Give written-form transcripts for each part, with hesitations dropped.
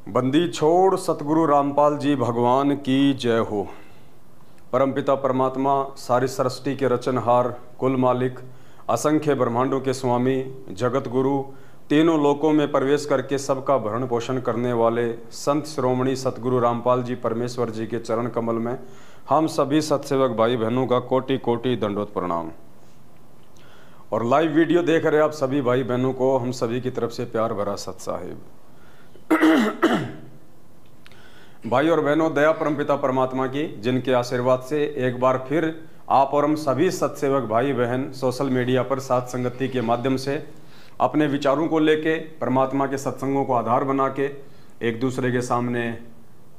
बंदी छोड़ सतगुरु रामपाल जी भगवान की जय हो। परमपिता परमात्मा सारी सृष्टि के रचनहार, कुल मालिक, असंख्य ब्रह्मांडों के स्वामी, जगत गुरु, तीनों लोकों में प्रवेश करके सबका भरण पोषण करने वाले संत श्रोमणी सतगुरु रामपाल जी परमेश्वर जी के चरण कमल में हम सभी सत्सेवक भाई बहनों का कोटि कोटि दंडोत प्रणाम। और लाइव वीडियो देख रहे आप सभी भाई बहनों को हम सभी की तरफ से प्यार भरा सत साहिब। भाई और बहनों, दया परमपिता परमात्मा की, जिनके आशीर्वाद से एक बार फिर आप और हम सभी सत्सेवक भाई बहन सोशल मीडिया पर साथ संगति के माध्यम से अपने विचारों को लेके परमात्मा के सत्संगों को आधार बना के एक दूसरे के सामने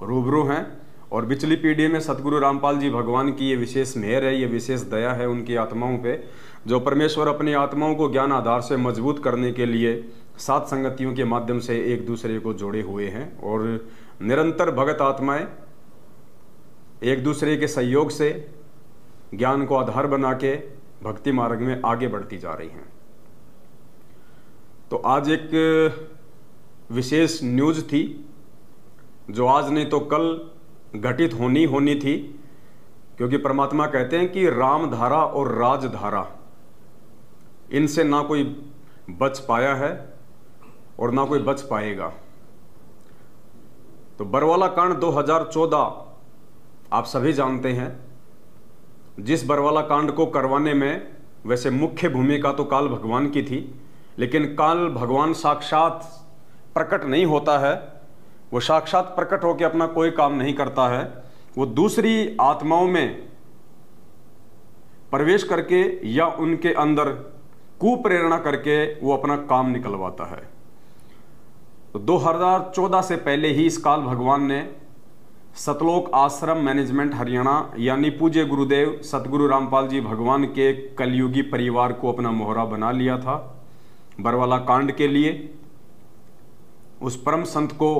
रूबरू हैं। और पिछली पीढ़ी में सतगुरु रामपाल जी भगवान की ये विशेष मेहर है, ये विशेष दया है उनकी आत्माओं पे, जो परमेश्वर अपनी आत्माओं को ज्ञान आधार से मजबूत करने के लिए सात संगतियों के माध्यम से एक दूसरे को जोड़े हुए हैं। और निरंतर भगत आत्माएं एक दूसरे के सहयोग से ज्ञान को आधार बना के भक्ति मार्ग में आगे बढ़ती जा रही हैं। तो आज एक विशेष न्यूज़ थी जो आज नहीं तो कल घटित होनी थी, क्योंकि परमात्मा कहते हैं कि राम धारा और राजधारा, इनसे ना कोई बच पाया है और ना कोई बच पाएगा। तो बरवाला कांड 2014 आप सभी जानते हैं। जिस बरवाला कांड को करवाने में वैसे मुख्य भूमिका तो काल भगवान की थी, लेकिन काल भगवान साक्षात प्रकट नहीं होता है। वो साक्षात प्रकट होकर अपना कोई काम नहीं करता है। वो दूसरी आत्माओं में प्रवेश करके या उनके अंदर कुप्रेरणा करके वो अपना काम निकलवाता है। तो 2014 से पहले ही इस काल भगवान ने सतलोक आश्रम मैनेजमेंट हरियाणा यानी पूज्य गुरुदेव सतगुरु रामपाल जी भगवान के कलयुगी परिवार को अपना मोहरा बना लिया था बरवाला कांड के लिए। उस परम संत को,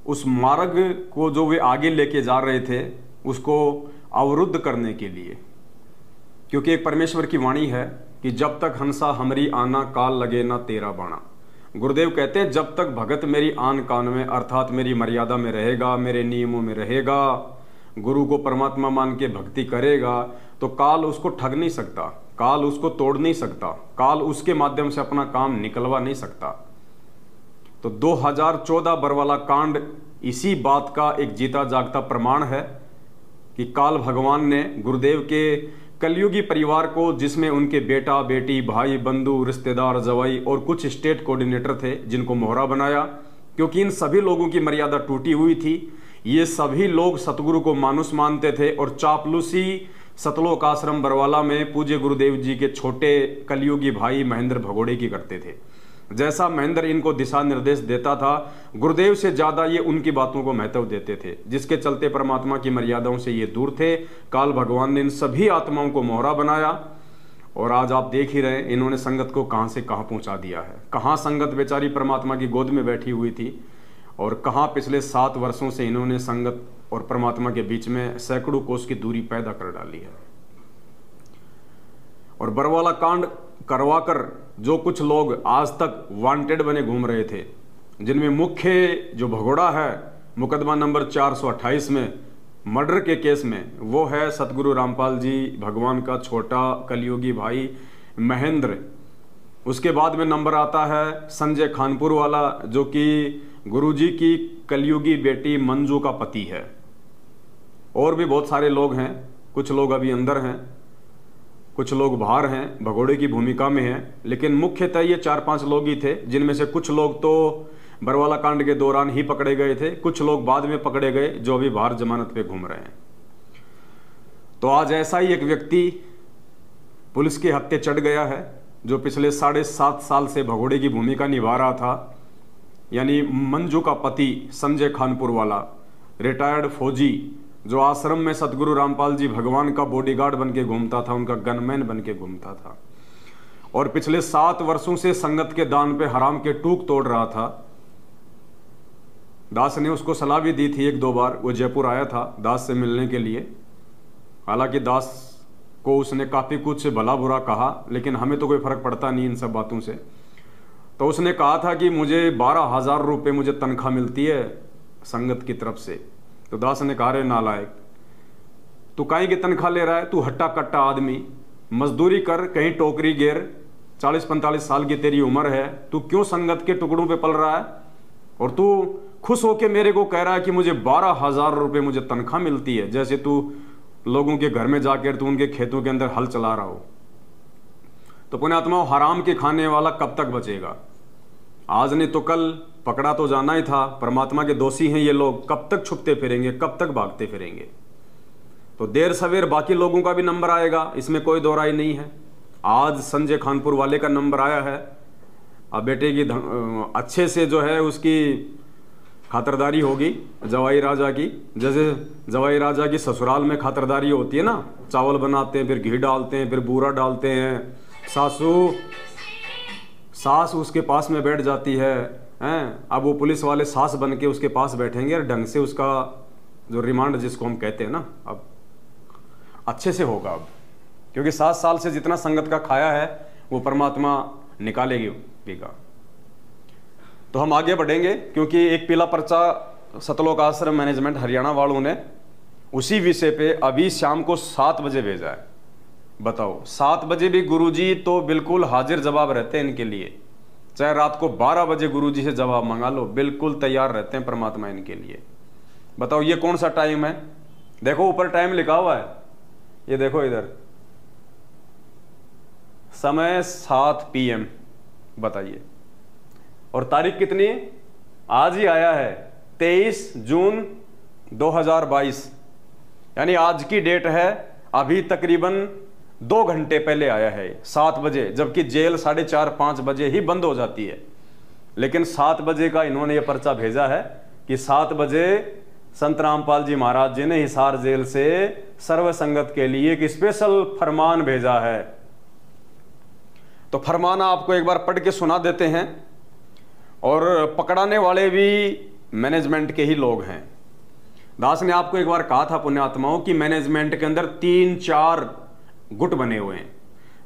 उस मार्ग को जो वे आगे लेके जा रहे थे उसको अवरुद्ध करने के लिए, क्योंकि एक परमेश्वर की वाणी है कि जब तक हंसा हमरी आना काल लगे ना तेरा बाणा। गुरुदेव कहते हैं जब तक भगत मेरी आन कान में अर्थात मेरी मर्यादा में रहेगा, मेरे नियमों में रहेगा, गुरु को परमात्मा मान के भक्ति करेगा, तो काल उसको ठग नहीं सकता, काल उसको तोड़ नहीं सकता, काल उसके माध्यम से अपना काम निकलवा नहीं सकता। तो 2014 बरवाला कांड इसी बात का एक जीता जागता प्रमाण है कि काल भगवान ने गुरुदेव के कलयुगी परिवार को, जिसमें उनके बेटा बेटी भाई बंधु रिश्तेदार जवाई और कुछ स्टेट कोऑर्डिनेटर थे, जिनको मोहरा बनाया, क्योंकि इन सभी लोगों की मर्यादा टूटी हुई थी। ये सभी लोग सतगुरु को मानुष मानते थे और चापलूसी सतलोक आश्रम बरवाला में पूज्य गुरुदेव जी के छोटे कलयुगी भाई महेंद्र भगोड़े की करते थे। जैसा महेंद्र इनको दिशा निर्देश देता था, गुरुदेव से ज्यादा ये उनकी बातों को महत्व देते थे, जिसके चलते परमात्मा की मर्यादाओं से ये दूर थे। काल भगवान ने इन सभी आत्माओं को मोहरा बनाया और आज आप देख ही रहे इन्होंने संगत को कहां से कहां पहुंचा दिया है। कहां संगत बेचारी परमात्मा की गोद में बैठी हुई थी और कहां पिछले 7 वर्षों से इन्होंने संगत और परमात्मा के बीच में सैकड़ों कोस की दूरी पैदा कर डाली है। और बरवाला कांड करवाकर जो कुछ लोग आज तक वांटेड बने घूम रहे थे, जिनमें मुख्य जो भगोड़ा है मुकदमा नंबर 428 में मर्डर के केस में, वो है सतगुरु रामपाल जी भगवान का छोटा कलयुगी भाई महेंद्र। उसके बाद में नंबर आता है संजय खानपुर वाला, जो कि गुरुजी की कलयुगी बेटी मंजू का पति है। और भी बहुत सारे लोग हैं, कुछ लोग अभी अंदर हैं, कुछ लोग बाहर हैं, भगोड़े की भूमिका में हैं, लेकिन मुख्यतः ये 4-5 लोग ही थे, जिनमें से कुछ लोग तो बरवाला कांड के दौरान ही पकड़े गए थे, कुछ लोग बाद में पकड़े गए जो अभी बाहर जमानत पे घूम रहे हैं। तो आज ऐसा ही एक व्यक्ति पुलिस के हत्थे चढ़ गया है, जो पिछले 7.5 साल से भगोड़े की भूमिका निभा रहा था, यानी मंजू का पति संजय खानपुर वाला रिटायर्ड फौजी, जो आश्रम में सतगुरु रामपाल जी भगवान का बॉडीगार्ड बन के घूमता था, उनका गनमैन बन के घूमता था और पिछले 7 वर्षों से संगत के दान पे हराम के टूक तोड़ रहा था। दास ने उसको सलाह भी दी थी 1-2 बार, वो जयपुर आया था दास से मिलने के लिए। हालांकि दास को उसने काफ़ी कुछ भला बुरा कहा, लेकिन हमें तो कोई फर्क पड़ता नहीं इन सब बातों से। तो उसने कहा था कि मुझे 12,000 रुपये मुझे तनख्वाह मिलती है संगत की तरफ से। तो दास ने कहा, रे नालायक, तू काहे की तनख्वाह ले रहा है? तू हट्टा कट्टा आदमी, मजदूरी कर, कहीं टोकरी गेर, 40-45 साल की तेरी उम्र है, तू क्यों संगत के टुकड़ों पे पल रहा है? और तू खुश होके मेरे को कह रहा है कि मुझे 12,000 रुपये मुझे तनख्वाह मिलती है, जैसे तू लोगों के घर में जाकर तू उनके खेतों के अंदर हल चला रहा हो। तो पुण्यात्मा, हराम के खाने वाला कब तक बचेगा? आज नहीं तो कल पकड़ा तो जाना ही था। परमात्मा के दोषी हैं ये लोग, कब तक छुपते फिरेंगे, कब तक भागते फिरेंगे? तो देर सवेर बाकी लोगों का भी नंबर आएगा, इसमें कोई दो राय नहीं है। आज संजय खानपुर वाले का नंबर आया है। अब बेटे की अच्छे से जो है उसकी खातरदारी होगी जवाई राजा की, जैसे जवाई राजा की ससुराल में खातरदारी होती है ना, चावल बनाते हैं, फिर घी डालते हैं, फिर बूरा डालते हैं, सास उसके पास में बैठ जाती है, हैं? अब वो पुलिस वाले सास बन के उसके पास बैठेंगे और ढंग से उसका जो रिमांड जिसको हम कहते हैं ना, अब अच्छे से होगा। अब क्योंकि 7 साल से जितना संगत का खाया है वो परमात्मा निकालेगी पीगा। तो हम आगे बढ़ेंगे, क्योंकि एक पीला पर्चा सतलोक आश्रम मैनेजमेंट हरियाणा वालों ने उसी विषय पे अभी शाम को 7 बजे भेजा है। बताओ, 7 बजे भी गुरुजी तो बिल्कुल हाजिर जवाब रहते हैं इनके लिए। चाहे रात को 12 बजे गुरुजी से जवाब मंगा लो, बिल्कुल तैयार रहते हैं परमात्मा इनके लिए। बताओ ये कौन सा टाइम है? देखो ऊपर टाइम लिखा हुआ है, ये देखो इधर, समय 7 PM। बताइए, और तारीख कितनी? आज ही आया है 23 जून 2022, यानी आज की डेट है। अभी तकरीबन 2 घंटे पहले आया है 7 बजे, जबकि जेल 4:30-5 बजे ही बंद हो जाती है। लेकिन 7 बजे का इन्होंने ये पर्चा भेजा है कि 7 बजे संत रामपाल जी महाराज जी ने हिसार जेल से सर्व संगत के लिए एक स्पेशल फरमान भेजा है। तो फरमान आपको एक बार पढ़ के सुना देते हैं। और पकड़ाने वाले भी मैनेजमेंट के ही लोग हैं। दास ने आपको एक बार कहा था पुण्यात्माओं कि मैनेजमेंट के अंदर 3-4 गुट बने हुए हैं।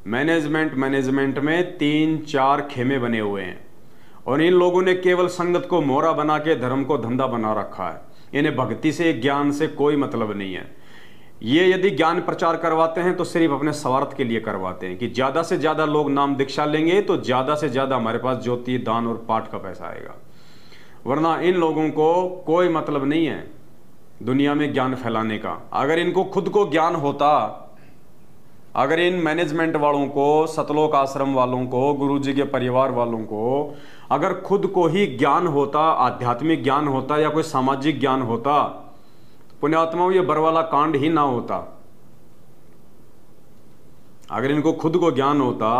मैनेजमेंट में 3-4 खेमे बने हुए हैं, और इन लोगों ने केवल संगत को मोहरा बना के धर्म को धंधा बना रखा है। इन्हें भक्ति से, ज्ञान से कोई मतलब नहीं है। ये यदि ज्ञान प्रचार करवाते हैं तो सिर्फ अपने स्वार्थ के लिए करवाते हैं कि ज्यादा से ज्यादा लोग नाम दीक्षा लेंगे तो ज्यादा से ज्यादा हमारे पास ज्योति, दान और पाठ का पैसा आएगा। वरना इन लोगों को कोई मतलब नहीं है दुनिया में ज्ञान फैलाने का। अगर इनको खुद को ज्ञान होता, अगर इन मैनेजमेंट वालों को, सतलोक आश्रम वालों को, गुरुजी के परिवार वालों को अगर खुद को ही ज्ञान होता, आध्यात्मिक ज्ञान होता या कोई सामाजिक ज्ञान होता, पुण्यात्माओं ये बरवाला कांड ही ना होता। अगर इनको खुद को ज्ञान होता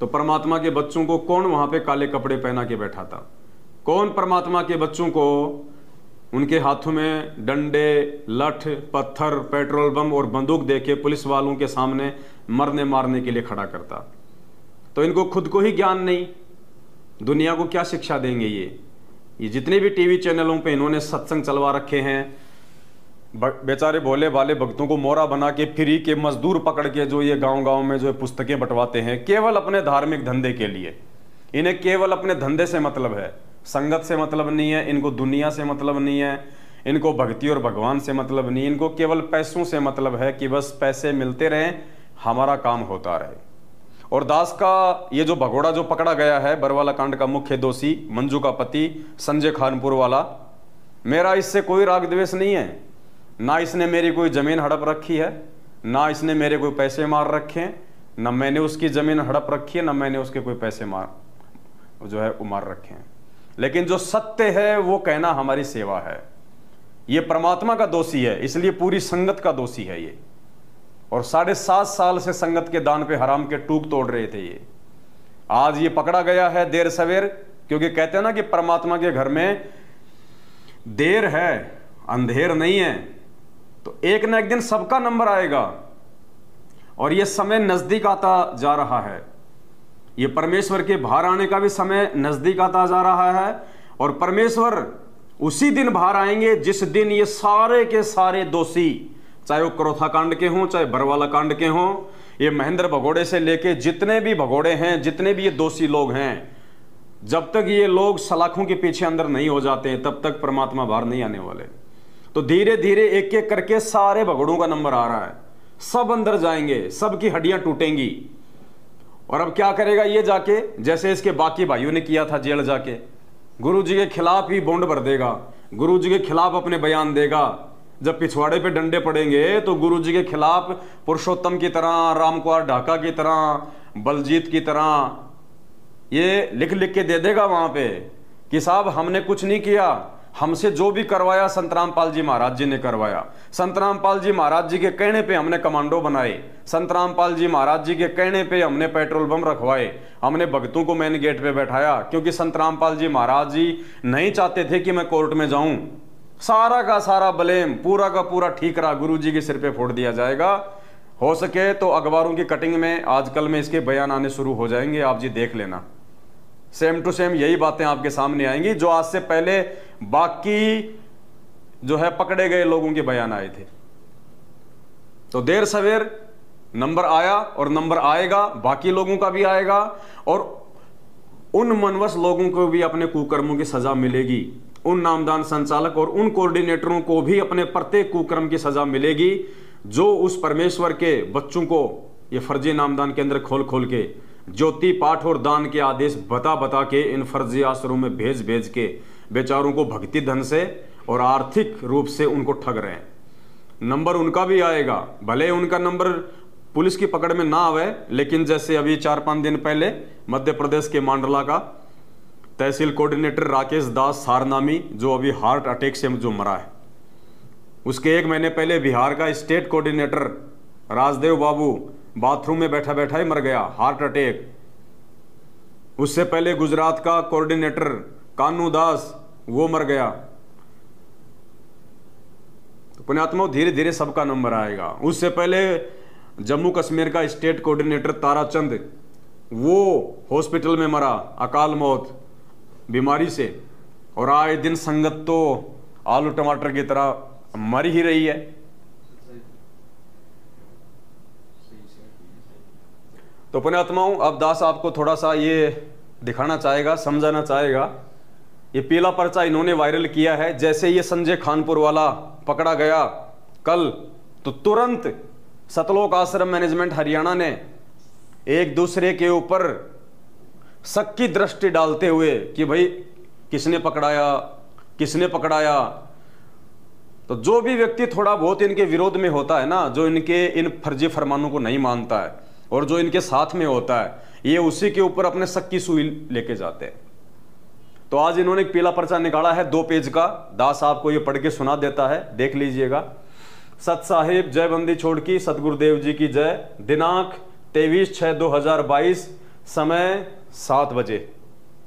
तो परमात्मा के बच्चों को कौन वहां पे काले कपड़े पहना के बैठा था? कौन परमात्मा के बच्चों को उनके हाथों में डंडे, लठ, पत्थर, पेट्रोल बम और बंदूक देके पुलिस वालों के सामने मरने मारने के लिए खड़ा करता? तो इनको खुद को ही ज्ञान नहीं, दुनिया को क्या शिक्षा देंगे? ये जितने भी टीवी चैनलों पे इन्होंने सत्संग चलवा रखे हैं, बेचारे भोले भाले भक्तों को मोहरा बना के फ्री के मजदूर पकड़ के जो ये गांव-गांव में जो पुस्तकें बंटवाते हैं केवल अपने धार्मिक धंधे के लिए। इन्हें केवल अपने धंधे से मतलब है, संगत से मतलब नहीं है, इनको दुनिया से मतलब नहीं है, इनको भक्ति और भगवान से मतलब नहीं है। इनको केवल पैसों से मतलब है कि बस पैसे मिलते रहें, हमारा काम होता रहे। और दास का ये जो भगोड़ा जो पकड़ा गया है, बरवाला कांड का मुख्य दोषी मंजू का पति संजय खानपुर वाला, मेरा इससे कोई राग द्वेष नहीं है। ना इसने मेरी कोई जमीन हड़प रखी है, ना इसने मेरे कोई पैसे मार रखे हैं, ना मैंने उसकी जमीन हड़प रखी है, ना मैंने उसके कोई पैसे मार रखे हैं। लेकिन जो सत्य है वो कहना हमारी सेवा है। ये परमात्मा का दोषी है, इसलिए पूरी संगत का दोषी है ये। और 7.5 साल से संगत के दान पे हराम के टूक तोड़ रहे थे ये। आज ये पकड़ा गया है देर सवेर, क्योंकि कहते हैं ना कि परमात्मा के घर में देर है, अंधेर नहीं है। तो एक न एक दिन सबका नंबर आएगा, और ये समय नजदीक आता जा रहा है। ये परमेश्वर के बाहर आने का भी समय नजदीक आता जा रहा है, और परमेश्वर उसी दिन बाहर आएंगे जिस दिन ये सारे के सारे दोषी, चाहे वो क्रोथा कांड के हों, चाहे बरवाला कांड के हों, ये महेंद्र भगोड़े से लेके जितने भी भगोड़े हैं, जितने भी ये दोषी लोग हैं, जब तक ये लोग सलाखों के पीछे अंदर नहीं हो जाते हैं तब तक परमात्मा बाहर नहीं आने वाले। तो धीरे धीरे एक एक करके सारे भगड़ों का नंबर आ रहा है, सब अंदर जाएंगे, सबकी हड्डियां टूटेंगी। और अब क्या करेगा ये जाके, जैसे इसके बाकी भाइयों ने किया था, जेल जाके गुरु जी के खिलाफ ही बॉन्ड भर देगा, गुरु जी के खिलाफ अपने बयान देगा। जब पिछवाड़े पे डंडे पड़ेंगे तो गुरु जी के खिलाफ पुरुषोत्तम की तरह, रामकुमार ढाका की तरह, बलजीत की तरह ये लिख लिख के दे देगा वहां पे कि साहब हमने कुछ नहीं किया, हमसे जो भी करवाया संत रामपाल जी महाराज जी ने करवाया। संत रामपाल जी महाराज जी के कहने पे हमने कमांडो बनाए, संत रामपाल जी महाराज जी के कहने पे हमने पेट्रोल बम रखवाए, हमने भक्तों को मेन गेट पे बैठाया, क्योंकि संत रामपाल जी महाराज जी नहीं चाहते थे कि मैं कोर्ट में जाऊं। सारा का सारा ब्लेम पूरा का पूरा ठीकरा गुरु जी के सिर पे फोड़ दिया जाएगा। हो सके तो अखबारों की कटिंग में आजकल में इसके बयान आने शुरू हो जाएंगे, आप जी देख लेना। सेम टू सेम यही बातें आपके सामने आएंगी जो आज से पहले बाकी जो है पकड़े गए लोगों के बयान आए थे। तो देर सवेर नंबर आया और नंबर आएगा, बाकी लोगों का भी आएगा और उन मनवश लोगों को भी अपने कुकर्मों की सजा मिलेगी। उन नामदान संचालक और उन कोऑर्डिनेटरों को भी अपने प्रत्येक कुकर्म की सजा मिलेगी जो उस परमेश्वर के बच्चों को ये फर्जी नामदान केंद्र खोल खोल के ज्योति पाठ और दान के आदेश बता बता के इन फर्जी आश्रमों में भेज भेज के बेचारों को भक्ति धन से और आर्थिक रूप से उनको ठग रहे हैं। नंबर उनका भी आएगा, भले उनका नंबर पुलिस की पकड़ में ना आवे, लेकिन जैसे अभी 4-5 दिन पहले मध्य प्रदेश के मांडला का तहसील कोऑर्डिनेटर राकेश दास सारनामी जो अभी हार्ट अटैक से जो मरा है, उसके 1 महीने पहले बिहार का स्टेट कोऑर्डिनेटर राजदेव बाबू बाथरूम में बैठा बैठा ही मर गया, हार्ट अटैक। उससे पहले गुजरात का कोऑर्डिनेटर कानू दास वो मर गया। तो पुण्यात्माओं धीरे धीरे सबका नंबर आएगा। उससे पहले जम्मू कश्मीर का स्टेट कोऑर्डिनेटर ताराचंद वो हॉस्पिटल में मरा, अकाल मौत बीमारी से। और आए दिन संगत तो आलू टमाटर की तरह मर ही रही है। तो पुण्यात्माओं अब दास आपको थोड़ा सा ये दिखाना चाहेगा, समझाना चाहेगा। ये पीला पर्चा इन्होंने वायरल किया है। जैसे ये संजय खानपुर वाला पकड़ा गया कल, तो तुरंत सतलोक आश्रम मैनेजमेंट हरियाणा ने एक दूसरे के ऊपर शक की दृष्टि डालते हुए कि भाई किसने पकड़ाया, किसने पकड़ाया। तो जो भी व्यक्ति थोड़ा बहुत इनके विरोध में होता है ना, जो इनके इन फर्जी फरमानों को नहीं मानता है और जो इनके साथ में होता है, ये उसी के ऊपर अपने शक की सुई लेके जाते हैं। तो आज इन्होंने एक पीला पर्चा निकाला है 2 पेज का, दास आपको ये पढ़ के सुना देता है, देख लीजिएगा। सत साहिब जय बंदी छोड़ की सतगुरुदेव जी की जय। दिनांक 23/6/2022, समय 7 बजे,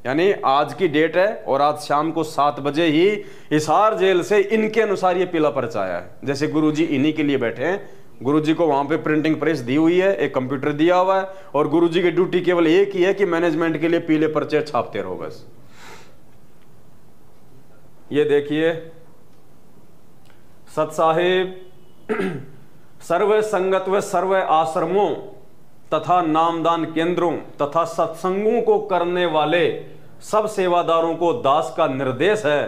यानी आज की डेट है और आज शाम को 7 बजे ही हिसार जेल से इनके अनुसार ये पीला पर्चा आया है। जैसे गुरुजी इन्हीं के लिए बैठे हैं, गुरुजी को वहां पे प्रिंटिंग प्रेस दी हुई है, एक कंप्यूटर दिया हुआ है और गुरुजी की ड्यूटी केवल एक ही है कि मैनेजमेंट के लिए पीले पर्चे छापते रहो बस। ये देखिए, सत साहिब सर्व संगत व सर्व आश्रमों तथा नामदान केंद्रों तथा सत्संगों को करने वाले सब सेवादारों को दास का निर्देश है।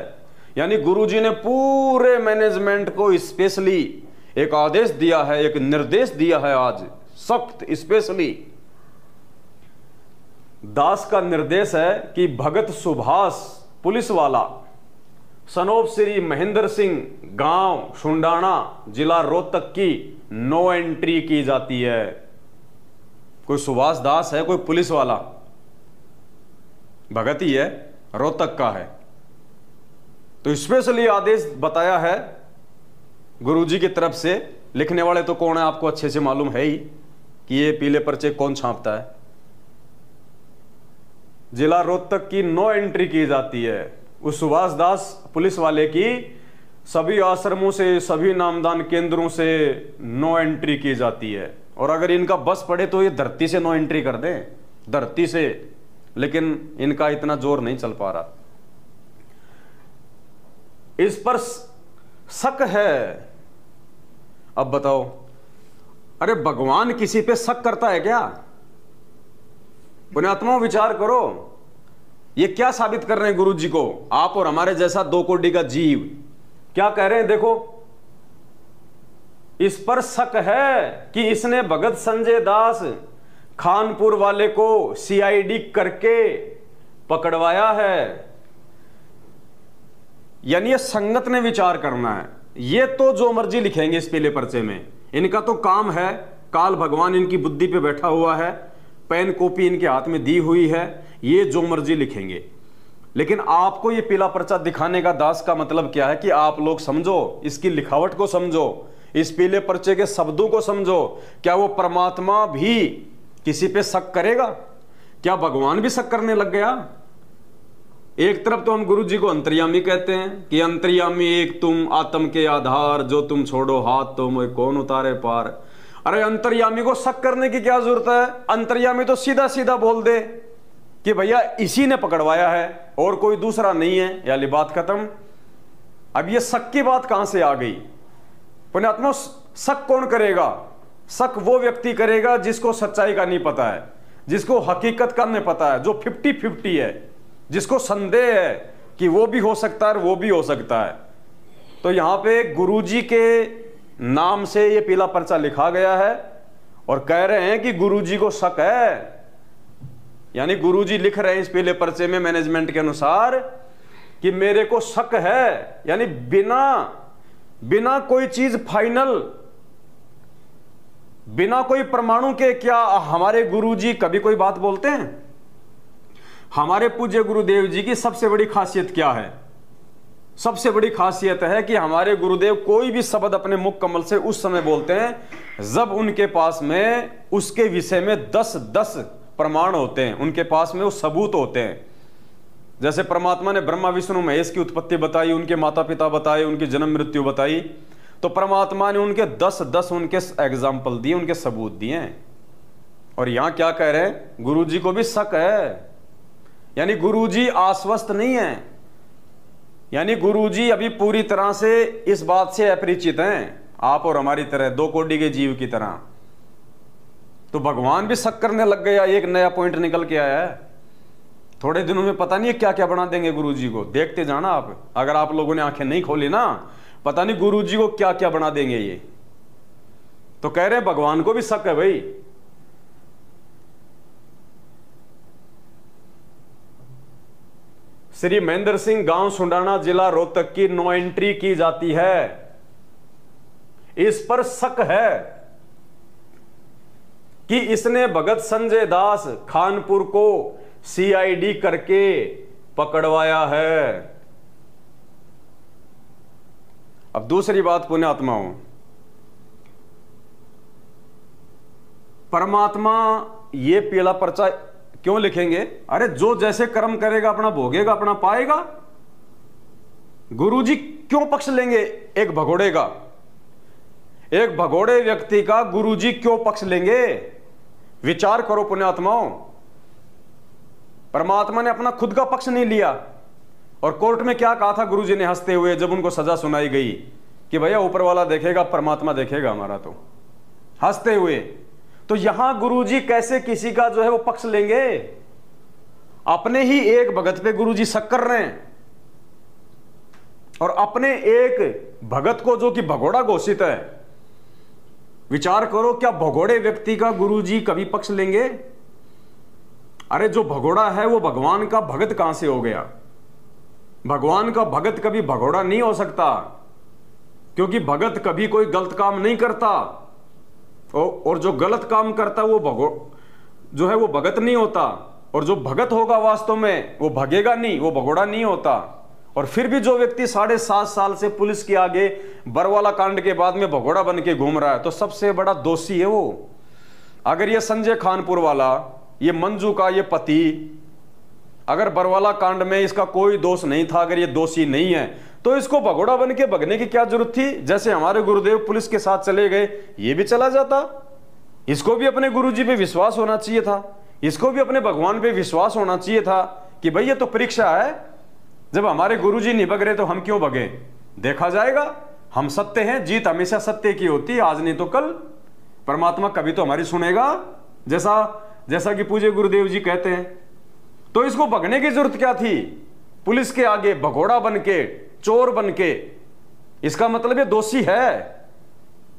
यानी गुरुजी ने पूरे मैनेजमेंट को स्पेशली एक आदेश दिया है, एक निर्देश दिया है आज सख्त स्पेशली। दास का निर्देश है कि भगत सुभाष पुलिस वाला सनोप श्री महेंद्र सिंह गांव सुंडाना जिला रोहतक की नो एंट्री की जाती है। कोई सुभाष दास है, कोई पुलिस वाला, भगत ही है, रोहतक का है। तो स्पेशली आदेश बताया है गुरुजी की तरफ से। लिखने वाले तो कौन है आपको अच्छे से मालूम है ही कि ये पीले पर्चे कौन छापता है। जिला रोहतक की नो एंट्री की जाती है। उस सुभाष दास पुलिस वाले की सभी आश्रमों से, सभी नामदान केंद्रों से नो एंट्री की जाती है। और अगर इनका बस पड़े तो ये धरती से नो एंट्री कर दें, धरती से, लेकिन इनका इतना जोर नहीं चल पा रहा। इस पर शक है। अब बताओ, अरे भगवान किसी पे शक करता है क्या? पुण्यात्माओं विचार करो, ये क्या साबित कर रहे हैं गुरु जी को? आप और हमारे जैसा 2 कोटि का जीव क्या कह रहे हैं? देखो, इस पर शक है कि इसने भगत संजय दास खानपुर वाले को सीआईडी करके पकड़वाया है। यानी ये संगत ने विचार करना है। ये तो जो मर्जी लिखेंगे इस पीले पर्चे में, इनका तो काम है, काल भगवान इनकी बुद्धि पे बैठा हुआ है, पेन कॉपी इनके हाथ में दी हुई है, ये जो मर्जी लिखेंगे। लेकिन आपको ये पीला पर्चा दिखाने का दास का मतलब क्या है कि आप लोग समझो, इसकी लिखावट को समझो, इस पीले पर्चे के शब्दों को समझो। क्या वो परमात्मा भी किसी पे शक करेगा? क्या भगवान भी शक करने लग गया? एक तरफ तो हम गुरु जी को अंतर्यामी कहते हैं कि अंतर्यामी एक तुम, आत्म के आधार, जो तुम छोड़ो हाथ तो मैं कौन उतारे पार। अरे अंतर्यामी को शक करने की क्या जरूरत है? अंतर्यामी तो सीधा सीधा बोल दे कि भैया इसी ने पकड़वाया है और कोई दूसरा नहीं है, यानी बात खत्म। अब ये शक की बात कहां से आ गई? पुण्यात्मा, शक कौन करेगा? शक वो व्यक्ति करेगा जिसको सच्चाई का नहीं पता है, जिसको हकीकत का नहीं पता है, जो 50-50 है, जिसको संदेह है कि वो भी हो सकता है और वो भी हो सकता है। तो यहां पे गुरुजी के नाम से ये पीला पर्चा लिखा गया है और कह रहे हैं कि गुरुजी को शक है। यानी गुरुजी लिख रहे हैं इस पीले पर्चे में मैनेजमेंट के अनुसार कि मेरे को शक है। यानी बिना कोई चीज फाइनल, बिना कोई परमाणु के क्या हमारे गुरुजी कभी कोई बात बोलते हैं? हमारे पूज्य गुरुदेव जी की सबसे बड़ी खासियत क्या है? सबसे बड़ी खासियत है कि हमारे गुरुदेव कोई भी शब्द अपने मुख कमल से उस समय बोलते हैं जब उनके पास में उसके विषय में 10 प्रमाण होते हैं, उनके पास में वो सबूत होते हैं। जैसे परमात्मा ने ब्रह्मा विष्णु महेश की उत्पत्ति बताई, उनके माता पिता बताए, उनकी जन्म मृत्यु बताई, तो परमात्मा ने उनके 10 उनके एग्जाम्पल दिए, उनके सबूत दिए। और यहां क्या कह रहे हैं? गुरुजी को भी शक है। यानी गुरुजी आश्वस्त नहीं है, यानी गुरुजी अभी पूरी तरह से इस बात से अपरिचित हैं, आप और हमारी तरह 2 कोटि के जीव की तरह। तो भगवान भी शक करने लग गया, एक नया पॉइंट निकल के आया है। थोड़े दिनों में पता नहीं क्या क्या बना देंगे गुरुजी को, देखते जाना आप। अगर आप लोगों ने आंखें नहीं खोली ना, पता नहीं गुरुजी को क्या क्या बना देंगे ये। तो कह रहे हैं भगवान को भी शक है भाई। श्री महेंद्र सिंह, गांव सुंडाना, जिला रोहतक की नो एंट्री की जाती है। इस पर शक है कि इसने भगत संजय दास खानपुर को सीआईडी करके पकड़वाया है। अब दूसरी बात पुण्यात्माओं, परमात्मा ये पीला पर्चा क्यों लिखेंगे? अरे जो जैसे कर्म करेगा अपना भोगेगा, अपना पाएगा। गुरुजी क्यों पक्ष लेंगे एक भगोड़े का? एक भगोड़े व्यक्ति का गुरुजी क्यों पक्ष लेंगे? विचार करो पुण्यात्माओं। परमात्मा ने अपना खुद का पक्ष नहीं लिया। और कोर्ट में क्या कहा था गुरुजी ने हंसते हुए जब उनको सजा सुनाई गई कि भैया ऊपर वाला देखेगा, परमात्मा देखेगा हमारा, तो हंसते हुए। तो यहां गुरुजी कैसे किसी का जो है वो पक्ष लेंगे? अपने ही एक भगत पे गुरुजी शक कर रहे हैं और अपने एक भगत को जो कि भगोड़ा घोषित है। विचार करो, क्या भगोड़े व्यक्ति का गुरुजी कभी पक्ष लेंगे? अरे जो भगोड़ा है वो भगवान का भगत कहां से हो गया? भगवान का भगत कभी भगोड़ा नहीं हो सकता, क्योंकि भगत कभी कोई गलत काम नहीं करता। और जो गलत काम करता वो जो है वो भगत नहीं होता। और जो भगत होगा वास्तव में वो भगेगा नहीं, वो भगोड़ा नहीं होता। और फिर भी जो व्यक्ति 7.5 साल से पुलिस के आगे बरवाला कांड के बाद में भगोड़ा बन के घूम रहा है, तो सबसे बड़ा दोषी है वो। अगर ये संजय खानपुर वाला, ये मंजू का ये पति, अगर बरवाला कांड में इसका कोई दोष नहीं था, अगर ये दोषी नहीं है, तो इसको भगोड़ा बन के भगने की क्या जरूरत थी? जैसे हमारे गुरुदेव पुलिस के साथ चले गए, ये भी चला जाता। इसको भी अपने गुरुजी पे विश्वास होना चाहिए था, इसको भी अपने भगवान पे विश्वास होना चाहिए था कि भाई ये तो परीक्षा है, जब हमारे गुरुजी नहीं भग रहे तो हम क्यों भगे? देखा जाएगा, हम सत्य हैं, जीत हमेशा सत्य की होती है, आज नहीं तो कल। परमात्मा कभी तो हमारी सुनेगा, जैसा कि पूज्य गुरुदेव जी कहते हैं। तो इसको भगने की जरूरत क्या थी? पुलिस के आगे भगोड़ा बन के, चोर बन के। इसका मतलब ये दोषी है।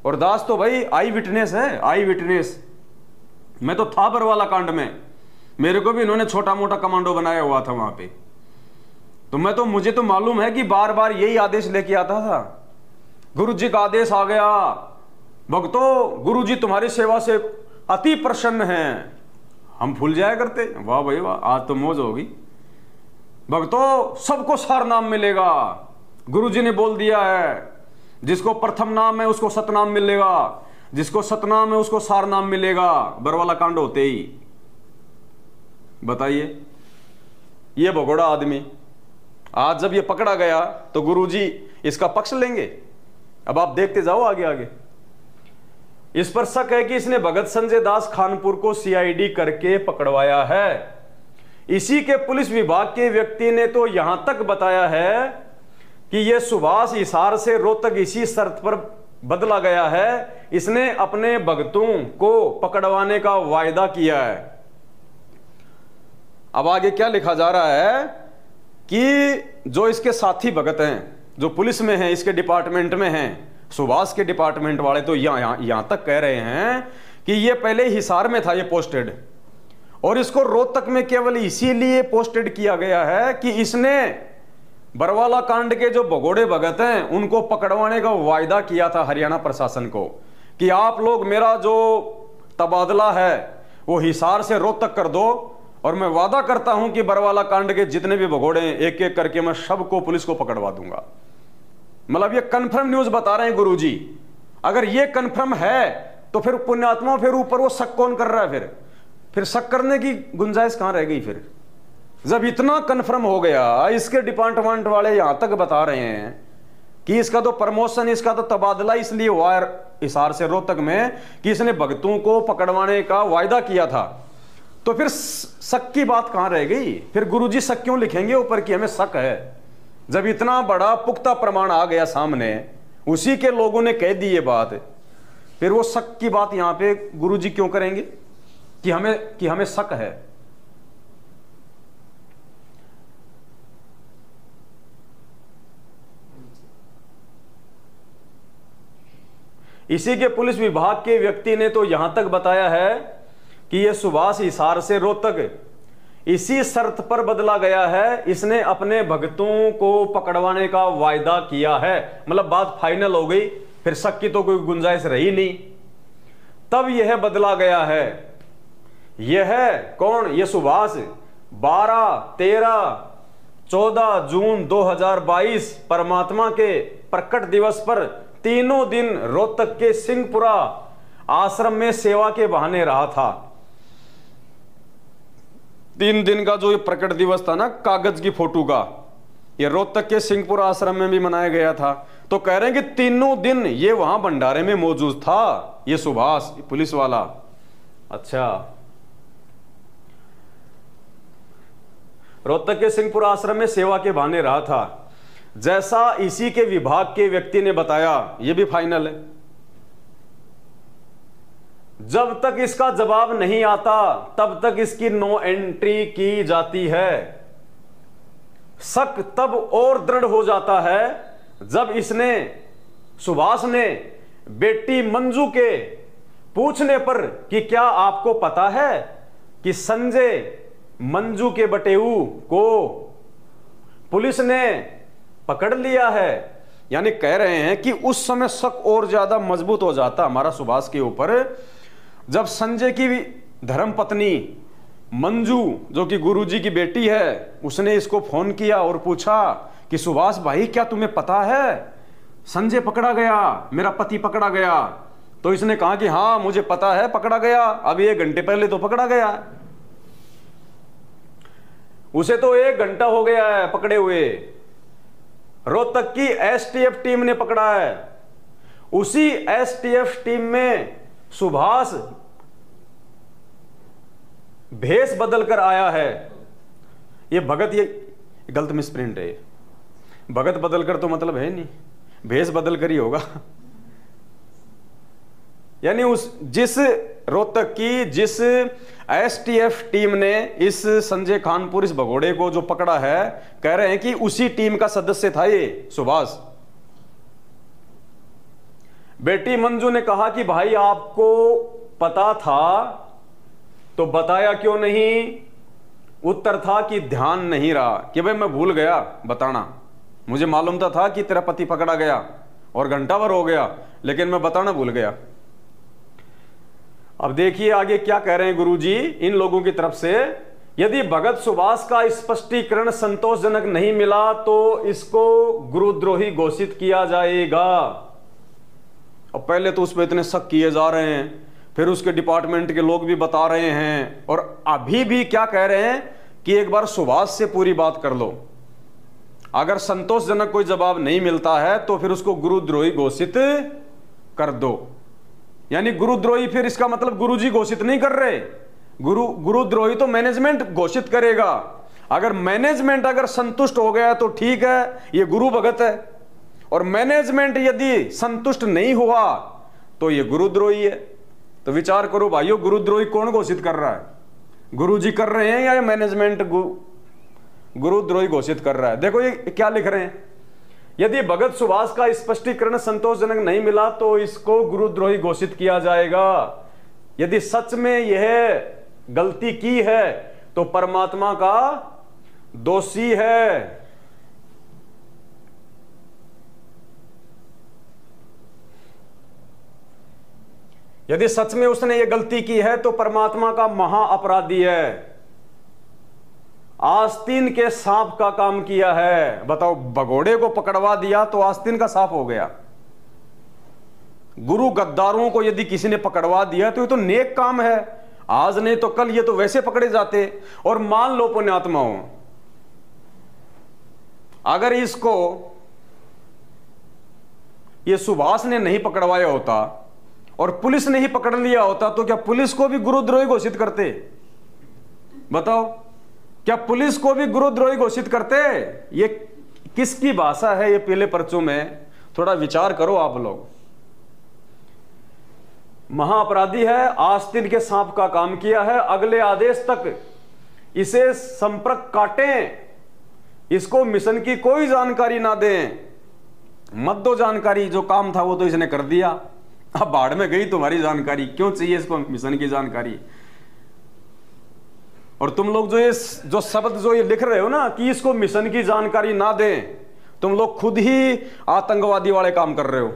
और दास तो भाई आई विटनेस है, आई विटनेस। मैं तो था बरवाला कांड में, मेरे को भी इन्होंने छोटा मोटा कमांडो बनाया हुआ था वहां पे। तो मुझे तो मालूम है कि बार बार यही आदेश लेके आता था। गुरु जी का आदेश आ गया, भक्तों गुरु जी तुम्हारी सेवा से अति प्रसन्न हैं। हम भूल जाया करते, वाह भाई वाह, आज तो मौज होगी। भक्तों सबको सार नाम मिलेगा, गुरु जी ने बोल दिया है। जिसको प्रथम नाम है उसको सतनाम मिलेगा, जिसको सतनाम है उसको सार नाम मिलेगा। बरवाला कांड होते ही बताइए, ये भगोड़ा आदमी आज जब ये पकड़ा गया तो गुरुजी इसका पक्ष लेंगे। अब आप देखते जाओ आगे आगे। इस पर शक है कि इसने भगत संजय दास खानपुर को सीआईडी करके पकड़वाया है। इसी के पुलिस विभाग के व्यक्ति ने तो यहां तक बताया है कि यह सुभाष हिसार से रोहतक इसी शर्त पर बदला गया है, इसने अपने भक्तों को पकड़वाने का वायदा किया है। अब आगे क्या लिखा जा रहा है कि जो इसके साथी भगत हैं, जो पुलिस में हैं, इसके डिपार्टमेंट में हैं, सुभाष के डिपार्टमेंट वाले तो यहां तक कह रहे हैं कि ये पहले हिसार में था ये पोस्टेड, और इसको रोहतक में केवल इसीलिए पोस्टेड किया गया है कि इसने बरवाला कांड के जो भगोड़े भगत हैं उनको पकड़वाने का वायदा किया था हरियाणा प्रशासन को कि आप लोग मेरा जो तबादला है वो हिसार से रोहतक कर दो, और मैं वादा करता हूं कि बरवाला कांड के जितने भी भगोड़े हैं एक एक करके मैं सबको पुलिस को पकड़वा दूंगा। मतलब ये कंफर्म न्यूज बता रहे हैं गुरुजी। अगर ये कंफर्म है तो फिर पुण्यात्मा फिर ऊपर वो शक कौन कर रहा है? फिर शक करने की गुंजाइश कहां रह गई? फिर जब इतना कंफर्म हो गया, इसके डिपार्टमेंट वाले यहां तक बता रहे हैं कि इसका तो प्रमोशन, इसका तो तबादला इसलिए हुआ हिसार से रोहतक में कि इसने भक्तों को पकड़वाने का वायदा किया था, तो फिर शक की बात कहां रह गई? फिर गुरुजी शक क्यों लिखेंगे ऊपर कि हमें शक है? जब इतना बड़ा पुख्ता प्रमाण आ गया सामने, उसी के लोगों ने कह दी ये बात, फिर वो शक की बात यहां पे गुरुजी क्यों करेंगे कि हमें शक है? इसी के पुलिस विभाग के व्यक्ति ने तो यहां तक बताया है कि यह सुभाष हिसार से रोहतक इसी शर्त पर बदला गया है, इसने अपने भक्तों को पकड़वाने का वायदा किया है। मतलब बात फाइनल हो गई, फिर शक की तो कोई गुंजाइश रही नहीं। तब यह बदला गया है। यह कौन? यह सुभाष 12, 13, 14 जून 2022 परमात्मा के प्रकट दिवस पर तीनों दिन रोहतक के सिंहपुरा आश्रम में सेवा के बहाने रहा था। 3 दिन का जो ये प्रकट दिवस था ना, कागज की फोटो का, ये रोहतक के सिंहपुरा आश्रम में भी मनाया गया था। तो कह रहे हैं कि तीनों दिन ये वहां भंडारे में मौजूद था, ये सुभाष पुलिस वाला। अच्छा, रोहतक के सिंहपुरा आश्रम में सेवा के बहाने रहा था, जैसा इसी के विभाग के व्यक्ति ने बताया। यह भी फाइनल है। जब तक इसका जवाब नहीं आता तब तक इसकी नो एंट्री की जाती है। शक तब और दृढ़ हो जाता है जब इसने, सुभाष ने, बेटी मंजू के पूछने पर कि क्या आपको पता है कि संजय मंजू के बटेऊ को पुलिस ने पकड़ लिया है, यानी कह रहे हैं कि उस समय शक और ज्यादा मजबूत हो जाता हमारा सुभाष के ऊपर जब संजय की धर्मपत्नी मंजू, जो कि गुरुजी की बेटी है, उसने इसको फोन किया और पूछा कि सुभाष भाई क्या तुम्हें पता है संजय पकड़ा गया, मेरा पति पकड़ा गया? तो इसने कहा कि हाँ मुझे पता है, पकड़ा गया, अभी 1 घंटे पहले तो पकड़ा गया। उसे तो 1 घंटा हो गया है पकड़े हुए। रोहतक की एसटीएफ टीम ने पकड़ा है। उसी एसटीएफ टीम में सुभाष भेष बदल कर आया है। ये भगत, ये गलत मिसप्रिंट है। भगत बदल कर तो मतलब है नहीं, भेष बदल कर ही होगा। यानी उस जिस रोहतक की जिस एसटीएफ टीम ने इस संजय खानपुर इस भगोड़े को जो पकड़ा है, कह रहे हैं कि उसी टीम का सदस्य था ये सुभाष। बेटी मंजू ने कहा कि भाई आपको पता था तो बताया क्यों नहीं? उत्तर था कि ध्यान नहीं रहा, कि भाई मैं भूल गया बताना, मुझे मालूम था कि तेरा पति पकड़ा गया और घंटा भर हो गया, लेकिन मैं बताना भूल गया। अब देखिए आगे क्या कह रहे हैं गुरुजी इन लोगों की तरफ से। यदि भगत सुभाष का स्पष्टीकरण संतोषजनक नहीं मिला तो इसको गुरुद्रोही घोषित किया जाएगा। अब पहले तो उस पर इतने शक किए जा रहे हैं, फिर उसके डिपार्टमेंट के लोग भी बता रहे हैं, और अभी भी क्या कह रहे हैं कि एक बार सुभाष से पूरी बात कर लो, अगर संतोषजनक कोई जवाब नहीं मिलता है तो फिर उसको गुरुद्रोही घोषित कर दो। यानी गुरुद्रोही, फिर इसका मतलब गुरुजी घोषित नहीं कर रहे, गुरुद्रोही तो मैनेजमेंट घोषित करेगा। अगर मैनेजमेंट अगर संतुष्ट हो गया तो ठीक है, ये गुरु भगत है, और मैनेजमेंट यदि संतुष्ट नहीं हुआ तो ये गुरुद्रोही है। तो विचार करो भाइयों, गुरुद्रोही कौन घोषित कर रहा है? गुरुजी कर रहे हैं या मैनेजमेंट गुरुद्रोही घोषित कर रहा है? देखो ये क्या लिख रहे हैं, यदि भगत सुभाष का स्पष्टीकरण संतोषजनक नहीं मिला तो इसको गुरुद्रोही घोषित किया जाएगा। यदि सच में यह गलती की है तो परमात्मा का दोषी है। यदि सच में उसने ये गलती की है तो परमात्मा का महा अपराधी है। आस्तीन के सांप का काम किया है। बताओ, भगोड़े को पकड़वा दिया तो आस्तीन का सांप हो गया। गुरु गद्दारों को यदि किसी ने पकड़वा दिया तो ये तो नेक काम है, आज नहीं तो कल ये तो वैसे पकड़े जाते। और मान लो पुण्यात्माओं, अगर इसको ये सुभाष ने नहीं पकड़वाया होता और पुलिस ने ही पकड़ लिया होता तो क्या पुलिस को भी गुरुद्रोही घोषित करते? बताओ, क्या पुलिस को भी गुरुद्रोही घोषित करते? ये किसकी भाषा है ये पहले पर्चों में? थोड़ा विचार करो आप लोग। महाअपराधी है, आस्तीन के सांप का काम किया है, अगले आदेश तक इसे संपर्क काटें, इसको मिशन की कोई जानकारी ना दें, मत दो जानकारी। जो काम था वो तो इसने कर दिया, अब बाढ़ में गई तुम्हारी जानकारी, क्यों चाहिए इसको मिशन की जानकारी? और तुम लोग जो शब्द जो ये लिख रहे हो ना कि इसको मिशन की जानकारी ना दें, तुम लोग खुद ही आतंकवादी वाले काम कर रहे हो।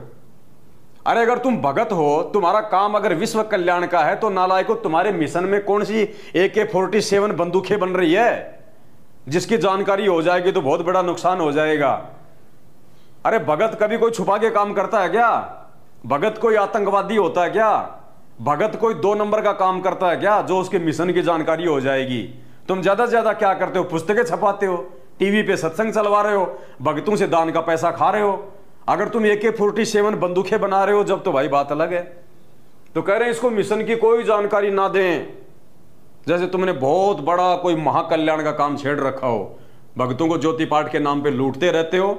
अरे अगर तुम भगत हो, तुम्हारा काम अगर विश्व कल्याण का है तो नालायको तुम्हारे मिशन में कौन सी AK-47 बंदूकें बन रही है जिसकी जानकारी हो जाएगी तो बहुत बड़ा नुकसान हो जाएगा। अरे भगत कभी कोई छुपा के काम करता है क्या? भगत कोई आतंकवादी होता है क्या? भगत कोई 2 नंबर का काम करता है क्या जो उसके मिशन की जानकारी हो जाएगी? तुम ज्यादा से ज्यादा क्या करते हो? पुस्तकें छपाते हो, टीवी पे सत्संग चलवा रहे हो, भगतों से दान का पैसा खा रहे हो। अगर तुम AK-47 बंदूकें बना रहे हो जब तो भाई बात अलग है। तो कह रहे हैं इसको मिशन की कोई जानकारी ना दें, जैसे तुमने बहुत बड़ा कोई महाकल्याण का काम छेड़ रखा हो। भक्तों को ज्योति पाठ के नाम पे लूटते रहते हो,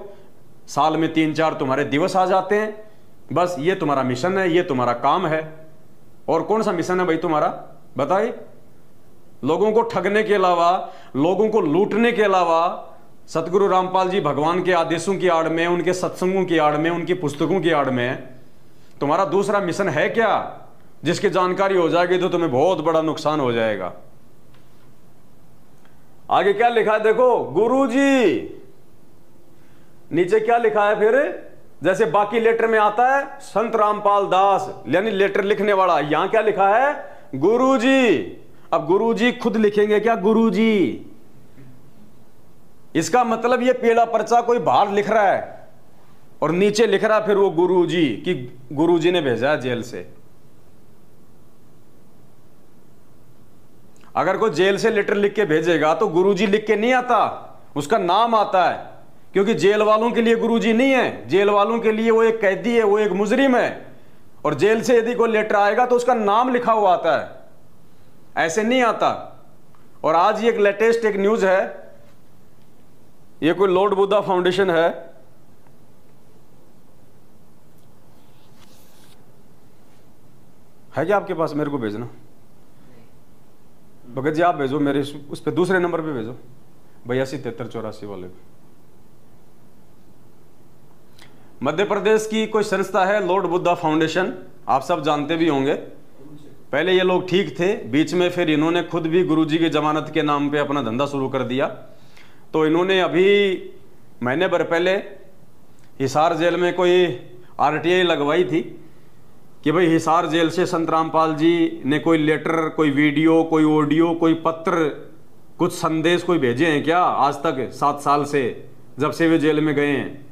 साल में 3-4 तुम्हारे दिवस आ जाते हैं, बस ये तुम्हारा मिशन है, ये तुम्हारा काम है। और कौन सा मिशन है भाई तुम्हारा? बताइए। लोगों को ठगने के अलावा, लोगों को लूटने के अलावा, सतगुरु रामपाल जी भगवान के आदेशों की आड़ में, उनके सत्संगों की आड़ में, उनकी पुस्तकों की आड़ में तुम्हारा दूसरा मिशन है क्या जिसकी जानकारी हो जाएगी तो तुम्हें बहुत बड़ा नुकसान हो जाएगा? आगे क्या लिखा है देखो, गुरुजी। नीचे क्या लिखा है फिर? जैसे बाकी लेटर में आता है संत रामपाल दास, यानी लेटर लिखने वाला, यहां क्या लिखा है? गुरुजी। अब गुरुजी खुद लिखेंगे क्या? गुरुजी। इसका मतलब ये पीला पर्चा कोई बाहर लिख रहा है और नीचे लिख रहा है फिर वो गुरुजी, कि गुरुजी ने भेजा है जेल से। अगर कोई जेल से लेटर लिख के भेजेगा तो गुरुजी लिख के नहीं आता, उसका नाम आता है, क्योंकि जेल वालों के लिए गुरुजी नहीं है, जेल वालों के लिए वो एक कैदी है, वो एक मुजरिम है। और जेल से यदि कोई लेटर आएगा तो उसका नाम लिखा हुआ आता है, ऐसे नहीं आता। और आज ये एक लेटेस्ट एक न्यूज है, ये कोई लॉर्ड बुद्धा फाउंडेशन है, है क्या आपके पास? मेरे को भेजना। भगत जी आप भेजो मेरे उस पर, दूसरे नंबर पे भेजो, 827384 वाले पे। मध्य प्रदेश की कोई संस्था है लॉर्ड बुद्धा फाउंडेशन, आप सब जानते भी होंगे। पहले ये लोग ठीक थे, बीच में फिर इन्होंने खुद भी गुरुजी की जमानत के नाम पे अपना धंधा शुरू कर दिया। तो इन्होंने अभी महीने भर पहले हिसार जेल में कोई आरटीआई लगवाई थी कि भाई हिसार जेल से संत रामपाल जी ने कोई लेटर, कोई वीडियो, कोई ऑडियो, कोई पत्र, कुछ संदेश कोई भेजे हैं क्या आज तक 7 साल से, जब से वे जेल में गए हैं?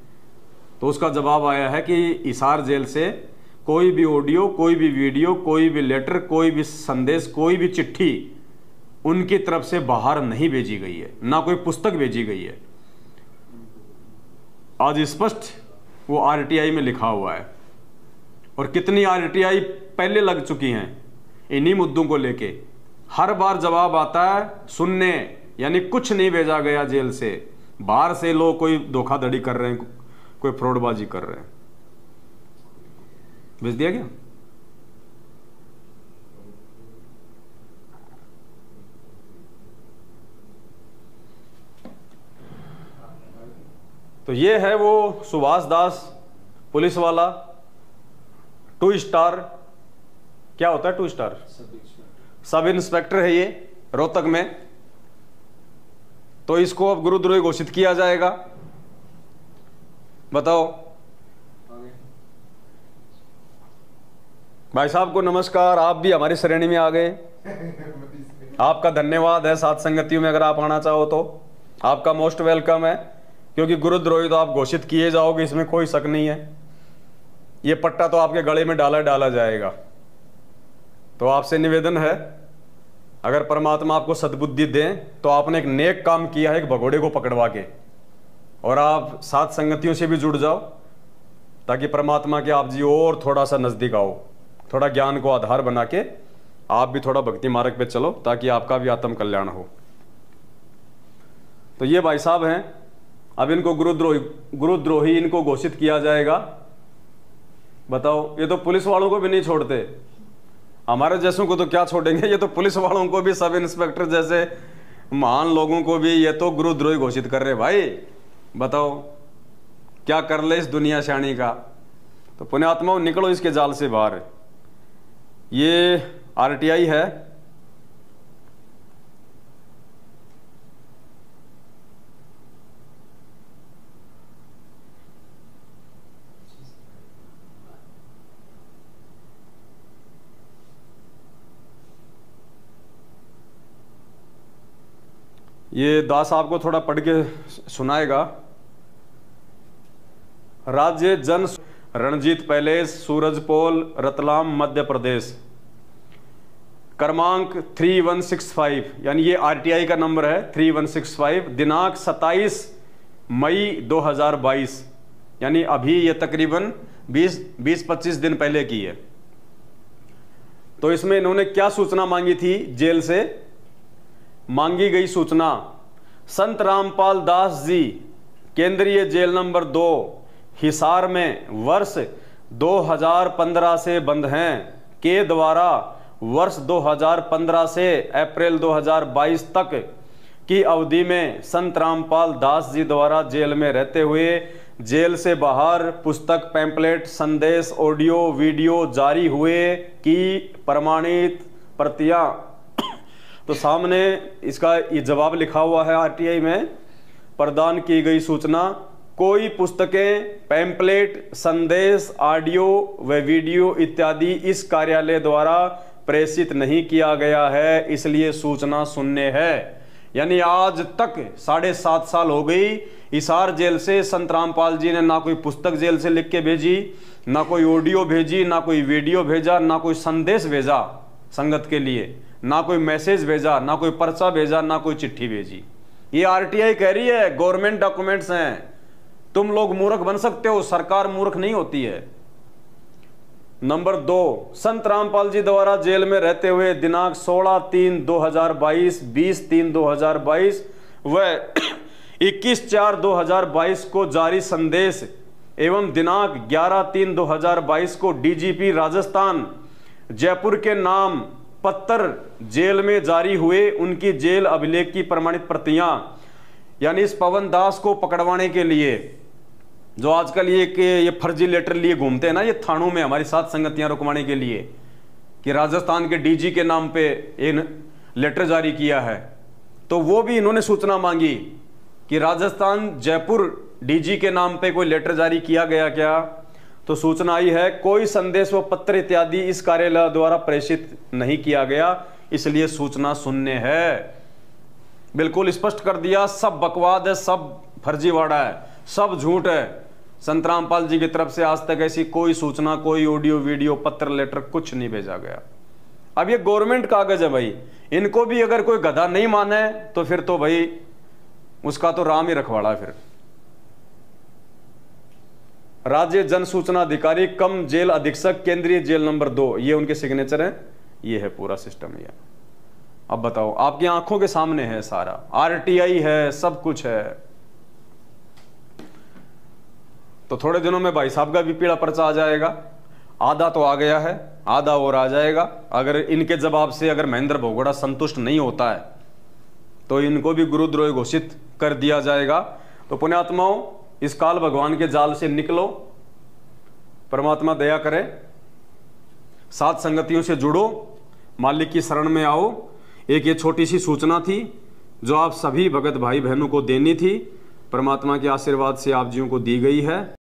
तो उसका जवाब आया है कि हिसार जेल से कोई भी ऑडियो, कोई भी वीडियो, कोई भी लेटर, कोई भी संदेश, कोई भी चिट्ठी उनकी तरफ से बाहर नहीं भेजी गई है, ना कोई पुस्तक भेजी गई है। आज स्पष्ट वो आरटीआई में लिखा हुआ है। और कितनी आरटीआई पहले लग चुकी हैं इन्हीं मुद्दों को लेके। हर बार जवाब आता है सुनने, यानी कुछ नहीं भेजा गया जेल से, बाहर से लोग कोई धोखाधड़ी कर रहे हैं, कोई फ्रॉडबाजी कर रहे हैं। भेज दिया क्या? तो ये है वो सुभाष दास पुलिस वाला, 2 स्टार, क्या होता है 2 स्टार? सब इंस्पेक्टर है ये रोहतक में। तो इसको अब गुरुद्रोही घोषित किया जाएगा। बताओ भाई साहब को नमस्कार, आप भी हमारी श्रेणी में आ गए। आपका धन्यवाद है साथ संगतियों में, अगर आप आना चाहो तो आपका मोस्ट वेलकम है, क्योंकि गुरुद्रोही तो आप घोषित किए जाओगे, इसमें कोई शक नहीं है। ये पट्टा तो आपके गले में डाला जाएगा। तो आपसे निवेदन है, अगर परमात्मा आपको सद्बुद्धि दें तो आपने एक नेक काम किया है, एक भगोड़े को पकड़वा के, और आप साथ संगतियों से भी जुड़ जाओ ताकि परमात्मा के आप जी और थोड़ा सा नजदीक आओ, थोड़ा ज्ञान को आधार बना के आप भी थोड़ा भक्ति मार्ग पे चलो, ताकि आपका भी आत्म कल्याण हो। तो ये भाई साहब हैं, अब इनको गुरुद्रोही इनको घोषित किया जाएगा। बताओ, ये तो पुलिस वालों को भी नहीं छोड़ते, हमारे जैसों को तो क्या छोड़ेंगे, ये तो पुलिस वालों को भी, सब इंस्पेक्टर जैसे महान लोगों को भी ये तो गुरुद्रोही घोषित कर रहे। भाई बताओ क्या कर ले इस दुनिया शानी का। तो पुण्यात्माओं निकलो इसके जाल से बाहर। ये आरटीआई है, ये दास आपको थोड़ा पढ़ के सुनाएगा। राज्य जन रणजीत पैलेस, सूरजपोल, रतलाम, मध्य प्रदेश, क्रमांक 3165, यानी ये आरटीआई का नंबर है 3165, दिनांक 27 मई 2022, यानी अभी ये तकरीबन 20-25 दिन पहले की है। तो इसमें इन्होंने क्या सूचना मांगी थी? जेल से मांगी गई सूचना, संत रामपाल दास जी केंद्रीय जेल नंबर 2 हिसार में वर्ष 2015 से बंद हैं के द्वारा वर्ष 2015 से अप्रैल 2022 तक की अवधि में संत रामपाल दास जी द्वारा जेल में रहते हुए जेल से बाहर पुस्तक, पैम्पलेट, संदेश, ऑडियो, वीडियो जारी हुए की प्रमाणित प्रतियां। तो सामने इसका ये जवाब लिखा हुआ है आरटीआई में, प्रदान की गई सूचना, कोई पुस्तकें, पैम्पलेट, संदेश, ऑडियो व वीडियो इत्यादि इस कार्यालय द्वारा प्रेषित नहीं किया गया है, इसलिए सूचना शून्य है। यानी आज तक 7.5 साल हो गई, हिसार जेल से संत रामपाल जी ने ना कोई पुस्तक जेल से लिख के भेजी, ना कोई ऑडियो भेजी, ना कोई वीडियो भेजा, ना कोई संदेश भेजा संगत के लिए, ना कोई मैसेज भेजा, ना कोई पर्चा भेजा, ना कोई चिट्ठी भेजी। ये आरटीआई कह रही है गवर्नमेंट डॉक्यूमेंट्स हैं, तुम लोग मूर्ख बन सकते हो, सरकार मूर्ख नहीं होती है। नंबर 2, संत रामपाल जी द्वारा जेल में रहते हुए दिनांक 16/3/2022, 20/3/2022 व 21/4/2022 को जारी संदेश एवं दिनांक 11/3/2022 को डीजीपी राजस्थान जयपुर के नाम पत्र जेल में जारी हुए, उनकी जेल अभिलेख की प्रमाणित प्रतियां, यानी इस पवन दास को पकड़वाने के लिए जो आजकल ये फर्जी लेटर लिए घूमते हैं ना, ये थानों में हमारी साथ संगतियां रुकवाने के लिए कि राजस्थान के डीजी के नाम पे इन लेटर जारी किया है, तो वो भी इन्होंने सूचना मांगी कि राजस्थान जयपुर डीजी के नाम पे कोई लेटर जारी किया गया क्या। तो सूचना आई है कोई संदेश व पत्र इत्यादि इस कार्यालय द्वारा प्रेषित नहीं किया गया, इसलिए सूचना शून्य है। बिल्कुल स्पष्ट कर दिया, सब बकवाद है, सब फर्जीवाड़ा है, सब झूठ है। संत रामपाल जी की तरफ से आज तक ऐसी कोई सूचना, कोई ऑडियो वीडियो पत्र लेटर कुछ नहीं भेजा गया। अब ये गवर्नमेंट कागज है भाई, इनको भी अगर कोई गधा नहीं माने तो फिर तो भाई उसका तो राम ही रखवाड़ा। फिर राज्य जन सूचना अधिकारी कम जेल अधीक्षक केंद्रीय जेल नंबर 2, ये उनके सिग्नेचर हैं, ये है पूरा सिस्टम। ये अब बताओ, आपकी आंखों के सामने है सारा, आरटीआई है, सब कुछ है। तो थोड़े दिनों में भाई साहब का भी पीला पर्चा आ जाएगा, आधा तो आ गया है, आधा और आ जाएगा। अगर इनके जवाब से अगर महेंद्र भगोड़ा संतुष्ट नहीं होता है तो इनको भी गुरुद्रोही घोषित कर दिया जाएगा। तो पुण्यात्माओं, इस काल भगवान के जाल से निकलो, परमात्मा दया करे, साथ संगतियों से जुड़ो, मालिक की शरण में आओ। एक ये छोटी सी सूचना थी जो आप सभी भगत भाई बहनों को देनी थी, परमात्मा के आशीर्वाद से आप जियों को दी गई है।